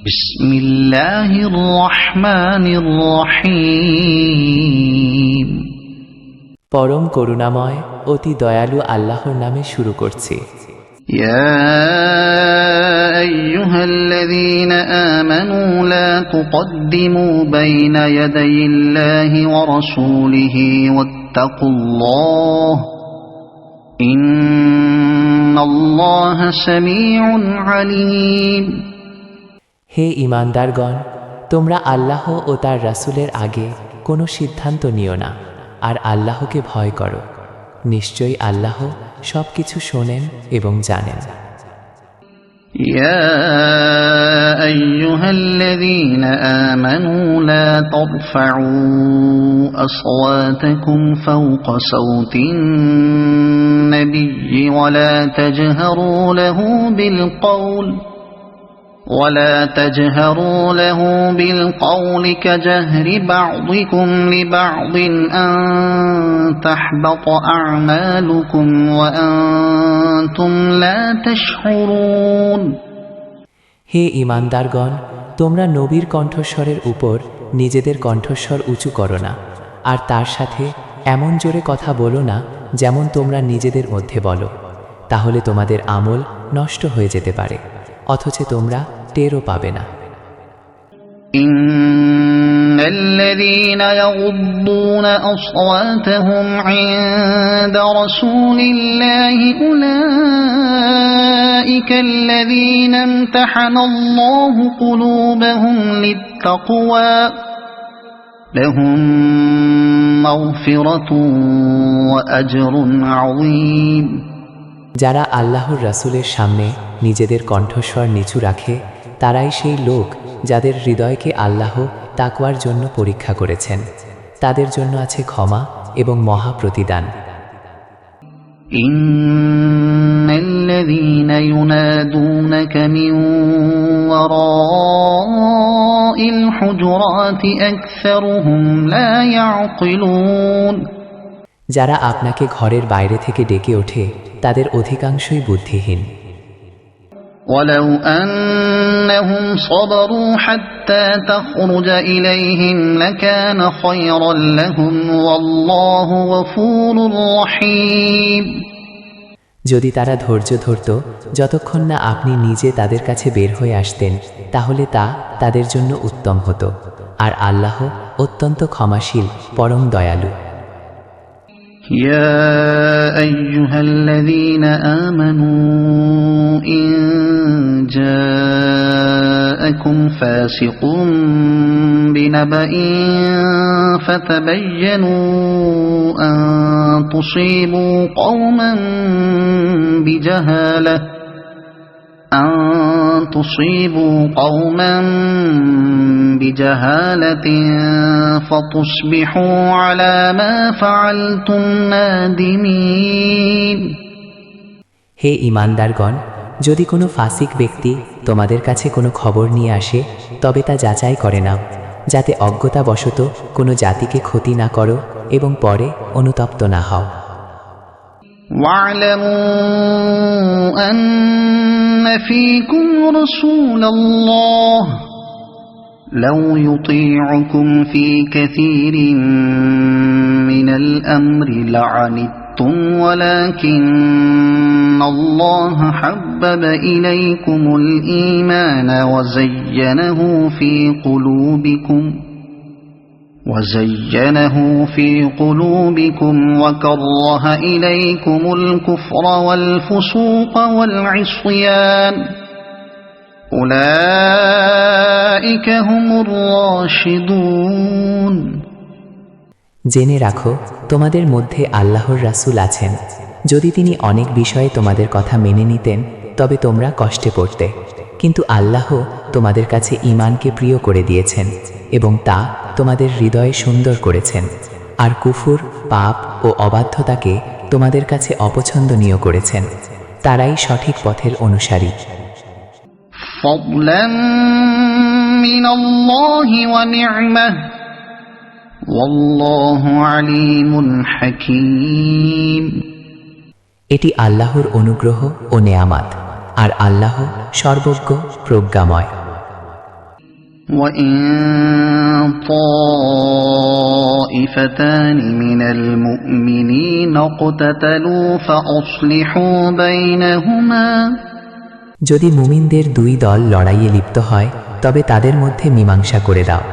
বিসমিল্লাহির রহমানির রহিম। পরম করুণাময় অতি দয়ালু আল্লাহর নামে শুরু করছি। ইয়া আইয়ুহাল্লাযীনা আমানু লা তুকদ্দিমু বাইনা ইয়াদাইল্লাহি ওয়া রাসূলিহি ওয়াত্তাকুল্লাহ ইন্নাল্লাহা সামিউন আলীম। হে ঈমানদারগণ, তোমরা আল্লাহ ও তার রাসূলের আগে কোনো সিদ্ধান্ত নিও না, আর আল্লাহকে ভয় করো। নিশ্চয়ই আল্লাহ সব কিছু শোনেন এবং জানেন। ইয়া আইয়ুহাল্লাযীনা আমানু লা তারফাউ আসওয়াতাকুম ফাওকা সাওতিন নাবিয়্যি ولا تجهروا له بالقول كجهر بعضكم لبعض أن تحبط أعمالكم وأنتم لا تشعرون। হে ঈমানদারগণ, তোমরা নবীর কণ্ঠস্বরের উপর নিজেদের কণ্ঠস্বর উঁচু করো না, আর তার সাথে এমন জোরে কথা বলো না যেমন তোমরা নিজেদের মধ্যে বলো, তাহলে তোমাদের আমল নষ্ট হয়ে যেতে পারে, অথচ তোমরা টেরও পাবে না। ইন্নাল্লাযীনা ইয়াগুদ্দুনা আসওয়াতাহুম ইনদা রাসূলিল্লাহি উলাইকাল্লাযীনা ইমতাহানাল্লাহু কুলুবাহুম লিত্তাকওয়া লাহুম মাগফিরাতুন ওয়া আজরুন আযীম। যারা আল্লাহর রাসূলের সামনে নিজেদের কণ্ঠস্বর নিচু রাখে, তারাই সেই লোক যাদের হৃদয়কে আল্লাহ তাকওয়ার জন্য পরীক্ষা করেছেন। তাদের জন্য আছে ক্ষমা এবং মহা প্রতিদান। ইন্নাল্লাযীনা ইউনাদুনাকা মিন ওয়ারাইল হুজুরাতি আকসারুহুম লা ইয়াকিলুন। যারা আপনাকে ঘরের বাইরে থেকে ডেকে ওঠে, তাদের অধিকাংশই বুদ্ধিহীন। ওয়ালাউ আন্নাহুম সাবারু হাত্তা তাখরুজা ইলাইহিম লাকানা খায়রান লাহুম ওয়াল্লাহু গফুরুর রহিম। যদি তারা ধৈর্য ধরত যতক্ষণ না আপনি নিজে তাদের কাছে বের হয়ে আসতেন, তাহলে তা তাদের জন্য উত্তম হতো, আর আল্লাহ অত্যন্ত ক্ষমাশীল, পরম দয়ালু। يا أيها الذين آمنوا إن جاءكم فاسق بنبأ فتبينوا أن تصيبوا قوما بجهالة فتصبحوا على ما فعلتم نادمين। হে ঈমানদারগণ, যদি কোনো ফাসিক ব্যক্তি তোমাদের কাছে কোনো খবর নিয়ে আসে, তবে তা যাচাই করে নাও, যাতে অজ্ঞতাবশত কোনো জাতিকে ক্ষতি না করো এবং পরে অনুতপ্ত না হও। واعلموا أن فيكم رسول الله لو يطيعكم في كثير من الأمر لعنتم ولكن الله حبب إليكم الإيمان وزينه في قلوبكم وكره إليكم الكفر والفسوق والعصيان أولئك هم الراشدون। জেনে রাখো, তোমাদের মধ্যে আল্লাহর রাসূল আছেন। যদি তিনি অনেক বিষয়ে তোমাদের কথা মেনে নিতেন, তবে তোমরা কষ্টে পড়তে, কিন্তু আল্লাহ তোমাদের কাছে ঈমানকে প্রিয় করে দিয়েছেন এবং তা তোমাদের হৃদয়ে সুন্দর করেছেন, আর কুফর, পাপ ও অবাধ্যতাকে তোমাদের কাছে অপছন্দনীয় করেছেন। তারাই সঠিক পথের অনুসারী। فضلا من الله ونعمة والله عليم حكيم। এটি আল্লাহর অনুগ্রহ ও নেয়ামত, আর আল্লাহ সর্বজ্ঞ, প্রজ্ঞাময়। وإن طائفتان من المؤمنين اقتتلوا فأصلحوا بينهما যদি মুমিনদের দুই দল লড়াইয়ে লিপ্ত হয় তবে তাদের মধ্যে মীমাংসা করে দাও।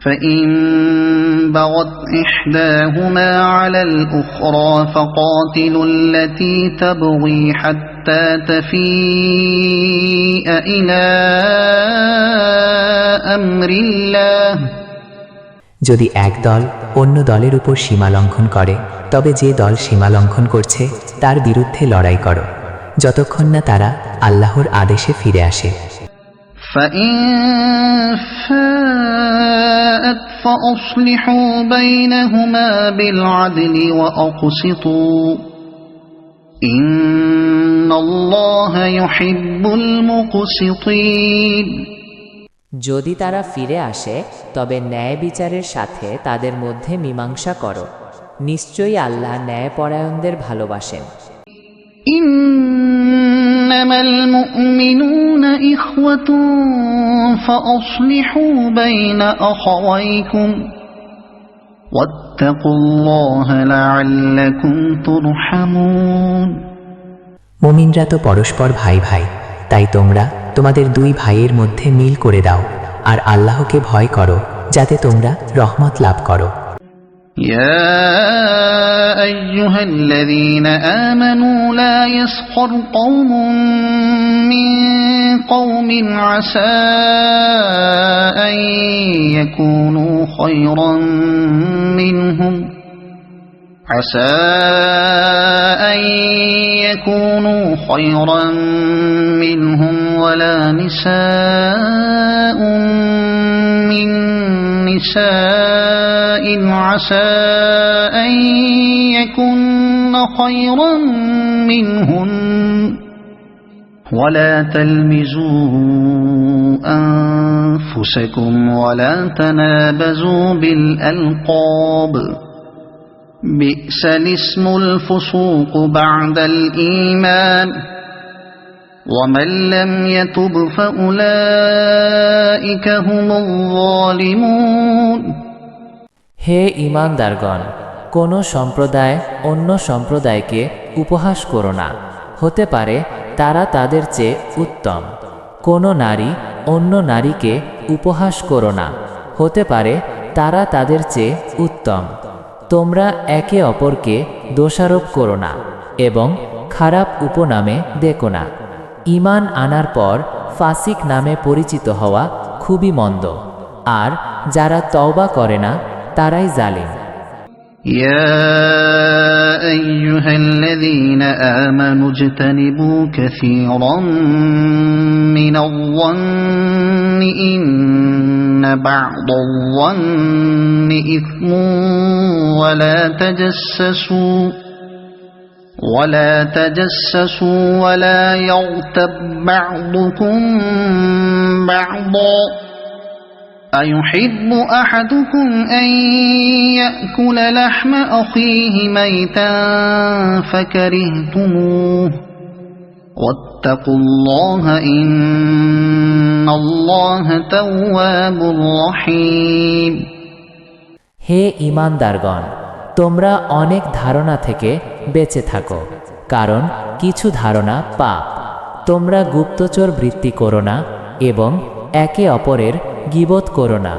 فإن بغت إحداهما على الأخرى فقاتلوا التي تبغي حتى تفيء إلى أمر الله যদি এক দল অন্য দলের উপর সীমা লঙ্ঘন করে তবে যে দল সীমা লঙ্ঘন করছে তার বিরুদ্ধে লড়াই করো যতক্ষণ না তারা আল্লাহর আদেশে ফিরে আসে। فإن فاءت فأصلحوا بينهما بالعدل وأقسطوا إن الله يحب المقسطين যদি তারা ফিরে আসে তবে ন্যায় বিচারের সাথে তাদের মধ্যে মীমাংসা করো, নিশ্চয়ই আল্লাহ ন্যায়পরায়ণদের ভালোবাসেন। إنما المؤمنون إخوة فأصلحوا بين أخويكم واتقوا الله لعلكم ترحمون মুমিনরা তো পরস্পর ভাই ভাই, তাই তোমরা তোমাদের দুই ভাইয়ের মধ্যে মিল করে দাও আর আল্লাহকে ভয় করো যাতে তোমরা রহমত লাভ করো। يا أيها الذين آمنوا لا يسخر قوم من قوم عسى أن يكونوا خيرا منهم ولا نساء من نساء عسى أن يكن خيرا منهن ولا تلمزوا أنفسكم ولا تنابزوا بالألقاب بئس الاسم الفسوق بعد الإيمان ومن لم يتب فأولئك هم الظالمون হে ঈমানদারগণ, কোন সম্প্রদায় অন্য সম্প্রদায়কে উপহাস করো না, হতে পারে তারা তাদের চেয়ে উত্তম। কোন নারী অন্য নারীকে উপহাস করো না, হতে পারে তারা তাদের চেয়ে উত্তম। তোমরা একে অপরকে দোষারোপ করো না এবং খারাপ উপনামে দেখো না। ঈমান আনার পর ফাসিক নামে পরিচিত হওয়া খুবই মন্দ, আর যারা তওবা করে না তারাই জালিম। يا أيها الذين آمنوا اجتنبوا كثيرا من الظن إن بعض الظن إثم ولا تجسسوا ولا يغتب بعضكم بعضا أيحب أحدكم أن يأكل لحم أخيه ميتا فكرهتموه واتقوا الله إن الله تواب رحيم হে ঈমানদারগণ, তোমরা অনেক ধারণা থেকে বেঁচে থাকো, কারণ কিছু ধারণা পাপ। তোমরা গুপ্তচর বৃত্তি করো না এবং একে অপরের গীবত করো না।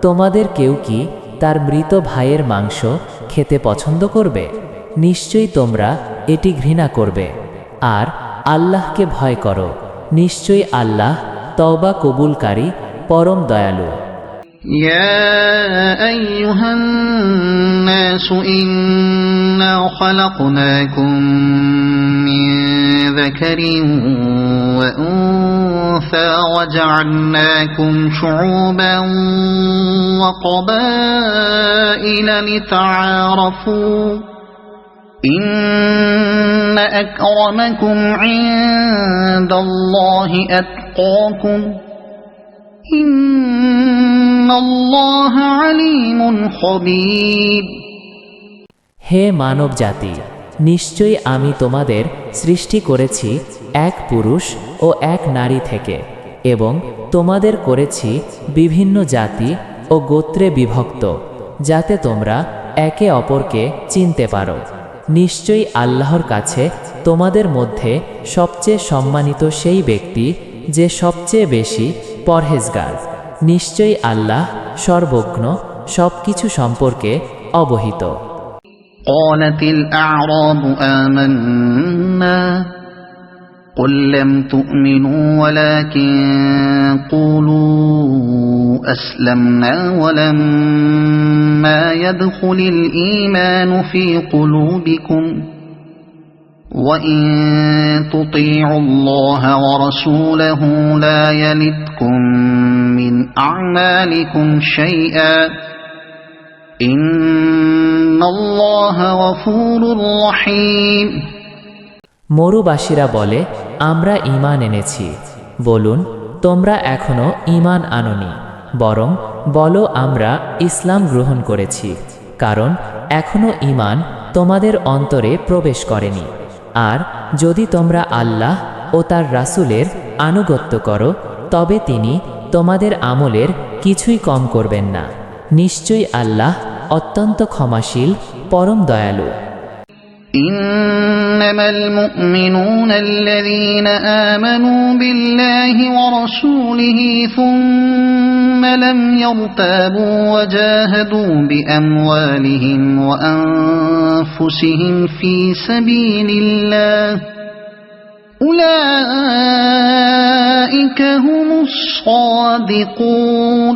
তোমাদের কেউ কি তার মৃত ভাইয়ের মাংস খেতে পছন্দ করবে? নিশ্চয়ই তোমরা এটি ঘৃণা করবে। আর আল্লাহকে ভয় করো, নিশ্চয়ই আল্লাহ তওবা কবুলকারী পরম দয়ালু। يا أيها الناس إنا خلقناكم من ذكر وأنثى وجعلناكم شعوبا وقبائل لتعارفوا إن أكرمكم عند الله أتقاكم ইন্নাল্লাহ আলীমুন খবীর। হে মানব জাতি, নিশ্চয়ই আমি তোমাদের সৃষ্টি করেছি এক পুরুষ ও এক নারী থেকে। এবং তোমাদের করেছি বিভিন্ন জাতি ও গোত্রে বিভক্ত, যাতে তোমরা একে অপরকে চিনতে পারো। নিশ্চয়ই আল্লাহর কাছে তোমাদের মধ্যে সবচেয়ে সম্মানিত সেই ব্যক্তি যে সবচেয়ে বেশি পরহেজগার। নিশ্চয়ই আল্লাহ সর্বজ্ঞ, সবকিছু সম্পর্কে অবহিত। قالت الأعراب آمنا قل لم تؤمنوا ولكن قولوا أسلمنا ولما يدخل الإيمان في قلوبكم وإن تطيعوا الله ورسوله لا يلتكم من أعمالكم شيئا إن الله غفور رحيم। মরুবাসীরা বলে, আমরা ঈমান এনেছি। বলুন, তোমরা এখনো ঈমান আনোনি, বরং বলো আমরা ইসলাম গ্রহণ করেছি, কারণ এখনো ঈমান তোমাদের অন্তরে প্রবেশ করেনি। আর যদি তোমরা আল্লাহ ও তার রাসূলের আনুগত্য করো, তবে তিনি তোমাদের আমলের কিছুই কম করবেন না। নিশ্চয়ই আল্লাহ অত্যন্ত ক্ষমাশীল, পরম দয়ালু। إنما المؤمنون الذين آمنوا بالله ورسوله ثم لم يرتابوا وجاهدوا بأموالهم وأنفسهم في سبيل الله أولئك هم الصادقون।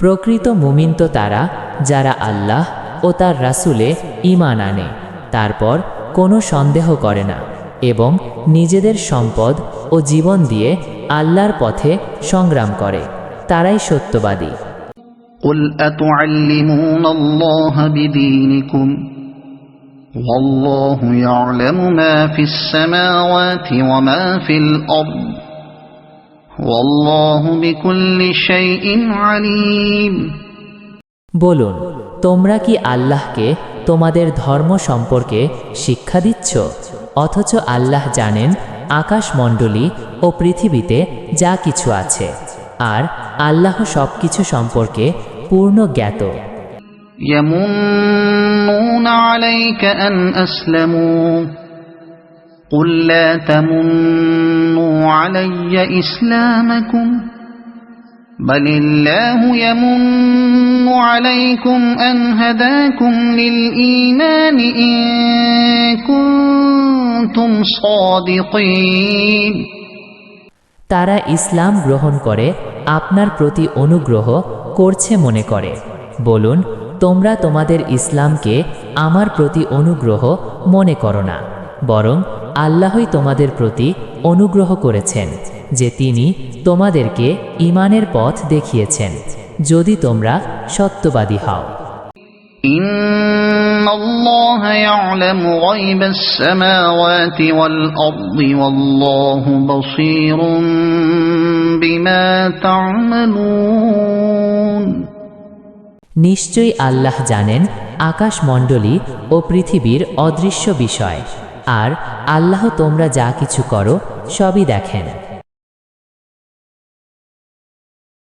প্রকৃত মুমিন তো তারা যারা আল্লাহ ও তার রাসূলে ঈমান আনে, তারপর কোনো সন্দেহ করে না এবং নিজেদের সম্পদ ও জীবন দিয়ে আল্লাহর পথে সংগ্রাম করে, তারাই সত্যবাদী। قل أتعلمون الله بدينكم والله يعلم ما في السماوات وما في الأرض والله بكل شيء عليم। বলুন, তোমরা কি আল্লাহকে তোমাদের ধর্ম সম্পর্কে শিক্ষা দিচ্ছ, অথচ আল্লাহ জানেন আকাশমণ্ডলী ও পৃথিবীতে যা কিছু আছে, আর আল্লাহ সবকিছু সম্পর্কে পূর্ণ জ্ঞাত। يمنون عليك أن أسلموا قل لا تمنوا علي إسلامكم بل الله يمن عليكم أن هداكم للإيمان إن كنتم صادقين। তারা ইসলাম গ্রহণ করে আপনার প্রতি অনুগ্রহ করছে মনে করে। বলুন, তোমরা তোমাদের ইসলামকে আমার প্রতি অনুগ্রহ মনে করো না, বরং আল্লাহই তোমাদের প্রতি অনুগ্রহ করেছেন যে তিনি তোমাদেরকে ঈমানের পথ দেখিয়েছেন, যদি তোমরা সত্যবাদী হও। ইন্নাল্লাহ ইয়ালামু গায়বাস সামাওয়াতি ওয়াল আরদি ওয়াল্লাহু বাসীরুম বিমা তা'মালুন। নিশ্চয়ই আল্লাহ জানেন আকাশমণ্ডলী ও পৃথিবীর অদৃশ্য বিষয়, আর আল্লাহ তোমরা যা কিছু করো সবই দেখেন।